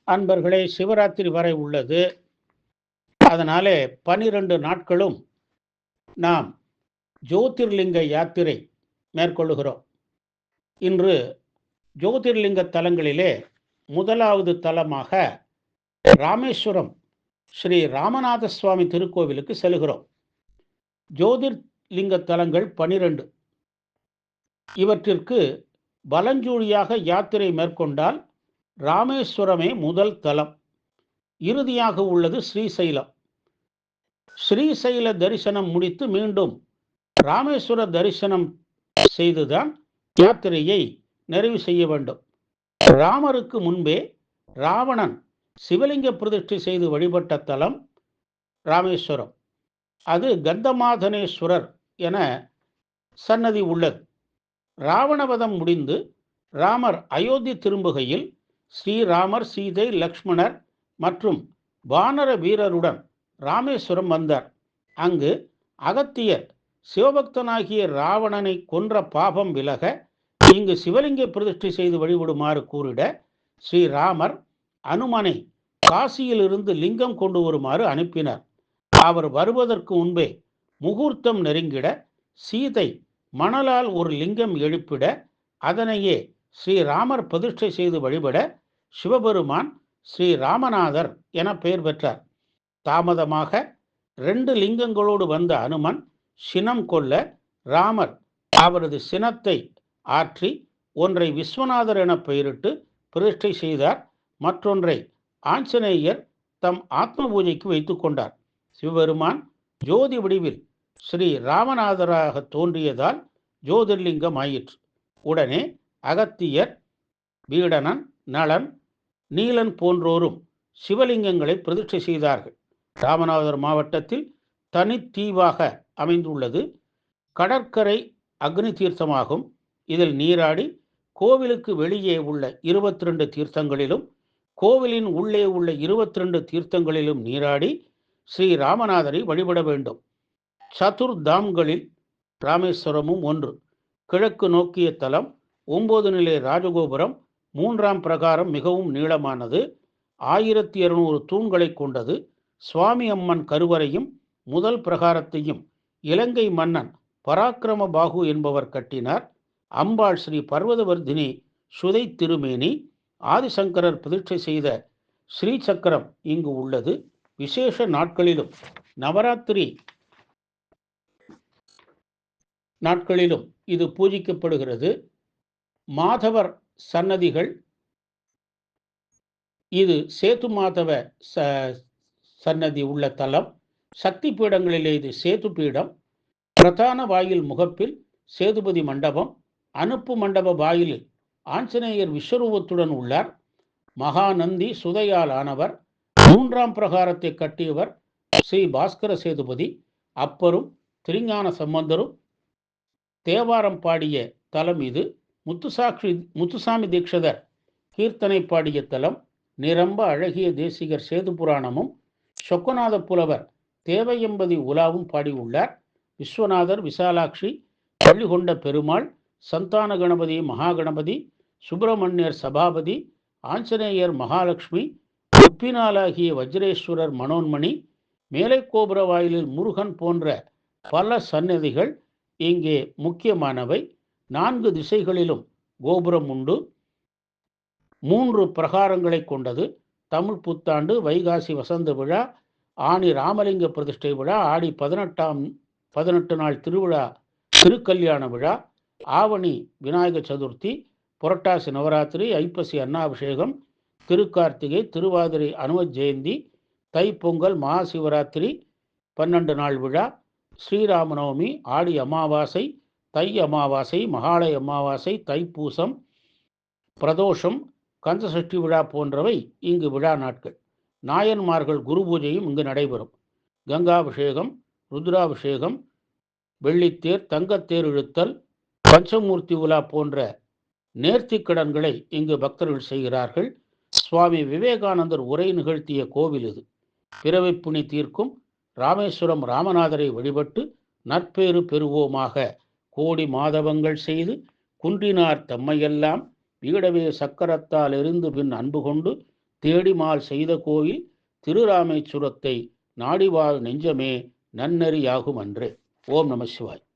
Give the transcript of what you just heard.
அன்பர்களே, சிவராத்திரி வரை உள்ளது. அதனாலே 12 நாட்களும் நாம் ஜோதிர்லிங்க யாத்திரை மேற்கொள்ளுகிறோம். இன்று ஜோதிர்லிங்க தலங்களிலே முதலாவது தலமாக ராமேஸ்வரம் ஸ்ரீ ராமநாத சுவாமி திருக்கோவிலுக்கு செல்கிறோம். ஜோதிர்லிங்க தலங்கள் 12. இவற்றிற்கு பலஞ்சூழியாக யாத்திரை மேற்கொண்டால் ராமேஸ்வரமே முதல் தலம். இறுதியாக உள்ளது ஸ்ரீசைலம். ஸ்ரீசைல தரிசனம் முடித்து மீண்டும் ராமேஸ்வர தரிசனம் செய்துதான் யாத்திரையை நிறைவு செய்ய வேண்டும். ராமருக்கு முன்பே ராவணன் சிவலிங்க பிரதிஷ்டை செய்து வழிபட்ட தலம் ராமேஸ்வரம். அது கந்தமாதனேஸ்வரர் என சன்னதி உள்ளது. ராவணவதம் முடிந்து ராமர் அயோத்தி திரும்புகையில் ஸ்ரீராமர், சீதை, லக்ஷ்மணர் மற்றும் வானர வீரருடன் ராமேஸ்வரம் வந்தார். அங்கு அகத்தியர் சிவபக்தனாகிய ராவணனை கொன்ற பாபம் விலக இங்கு சிவலிங்க பிரதிஷ்டை செய்து வழிபடுமாறு கூறிட ஸ்ரீராமர் அனுமனை காசியிலிருந்து லிங்கம் கொண்டு வருமாறு அனுப்பினார். அவர் வருவதற்கு முன்பே முகூர்த்தம் நெருங்கிட சீதை மணலால் ஒரு லிங்கம் எழுப்பிட அதனையே ஸ்ரீராமர் பிரதிஷ்டை செய்து வழிபட சிவபெருமான் ஸ்ரீ ராமநாதர் என பெயர் பெற்றார். தாமதமாக 2 லிங்கங்களோடு வந்த அனுமன் சினம் கொள்ள ராமர் அவரது சினத்தை ஆற்றி ஒன்றை விஸ்வநாதர் என பெயரிட்டு பிரதிஷ்டை செய்தார். மற்றொன்றை ஆஞ்சநேயர் தம் ஆத்ம பூஜைக்கு வைத்துக் கொண்டார். சிவபெருமான் ஜோதி வடிவில் ஸ்ரீ ராமநாதராக தோன்றியதால் ஜோதிர்லிங்கம் ஆயிற்று. உடனே அகத்தியர், வீடணன், நளன், நீலன் போன்றோரும் சிவலிங்கங்களை பிரதிஷ்டை செய்தார்கள். ராமநாதர் மாவட்டத்தில் தனித்தீவாக அமைந்துள்ளது. கடற்கரை அக்னி தீர்த்தமாகும். இதில் நீராடி கோவிலுக்கு வெளியே உள்ள 22 தீர்த்தங்களிலும் கோவிலின் உள்ளே உள்ள 22 தீர்த்தங்களிலும் நீராடி ஸ்ரீ ராமநாதரை வழிபட வேண்டும். சதுர்தாம்களில் ராமேஸ்வரமும் ஒன்று. கிழக்கு நோக்கிய தலம், 9 நிலை ராஜகோபுரம், 3ஆம் பிரகாரம் மிகவும் நீளமானது, 1200 தூண்களை கொண்டது. சுவாமி அம்மன் கருவறையும் முதல் பிரகாரத்தையும் இலங்கை மன்னன் பராக்கிரம பாகு என்பவர் கட்டினார். அம்பாள் ஸ்ரீ பர்வதவர்தினி சுதை திருமேனி. ஆதிசங்கரர் பிரதிஷ்டை செய்த ஸ்ரீ சக்கரம் இங்கு உள்ளது. விசேஷ நாட்களிலும் நவராத்திரி நாட்களிலும் இது பூஜிக்கப்படுகிறது. மாதவர் சன்னதிகள். இது சேது மாதவ சன்னதி உள்ள தலம். சக்தி பீடங்களிலே இது சேது பீடம். பிரதான வாயில் முகப்பில் சேதுபதி மண்டபம். அனுப்பு மண்டப வாயிலில் ஆஞ்சநேயர் விஸ்வரூபத்துடன் உள்ளார். மகாநந்தி சுதையால் ஆனவர். 3ஆம் பிரகாரத்தை கட்டியவர் ஸ்ரீ பாஸ்கர சேதுபதி. அப்பரும் திருஞான சம்பந்தரும் தேவாரம் பாடிய தலம் இது. முத்துசாமி தீட்சிதர் கீர்த்தனை பாடிய தலம். நிரம்ப அழகிய தேசிகர் சேது புராணமும் சொக்கநாத புலவர் தேவையம்பதி உலாவும் பாடியுள்ளார். விஸ்வநாதர், விசாலாட்சி, பள்ளிகொண்ட பெருமாள், சந்தான கணபதி, மகாகணபதி, சுப்பிரமணியர் சபாபதி, ஆஞ்சநேயர், மகாலட்சுமி, உப்பினாலாகிய வஜ்ரேஸ்வரர், மனோன்மணி, மேலை கோபுர வாயிலில் முருகன் போன்ற பல சன்னதிகள் இங்கே முக்கியமானவை. 4 திசைகளிலும் கோபுரம் உண்டு. 3 பிரகாரங்களை கொண்டது. தமிழ் புத்தாண்டு, வைகாசி வசந்த விழா, ஆனி ராமலிங்க பிரதிஷ்டை விழா, ஆடி 18 நாள் திருவிழா திருக்கல்யாண விழா, ஆவணி விநாயக சதுர்த்தி, புரட்டாசி நவராத்திரி, ஐப்பசி அன்னாபிஷேகம், திருக்கார்த்திகை, திருவாதிரை அனும ஜெயந்தி, தைப்பொங்கல், மகாசிவராத்திரி 12 நாள் விழா, ஸ்ரீராமநவமி, ஆடி அமாவாசை, தை அமாவாசை, மகாலய அமாவாசை, தைப்பூசம், பிரதோஷம், கந்தசஷ்டி விழா போன்றவை இங்கு விழா நாட்கள். நாயன்மார்கள் குரு பூஜையும் இங்கு நடைபெறும். கங்காபிஷேகம், ருத்ராபிஷேகம், வெள்ளித்தேர், தங்கத்தேர் இழுத்தல், பஞ்சமூர்த்தி உலா போன்ற நேர்த்திக்கடன்களை இங்கு பக்தர்கள் செய்கிறார்கள். சுவாமி விவேகானந்தர் உரை நிகழ்த்திய கோவில் இது. பிறவிப்புணி தீர்க்கும் ராமேஸ்வரம் ராமநாதரை வழிபட்டு நற்பேறு பெறுவோமாக. கோடி மாதவங்கள் செய்து குன்றினார் தம்மையெல்லாம் வீடவே சக்கரத்தால் எரிந்து பின் அன்பு கொண்டு தேடிமால் செய்த கோயில் திருராமேச்சுரத்தை நாடிவாழ் நெஞ்சமே நன்னறியாகும் அன்றே. ஓம் நம சிவாய்.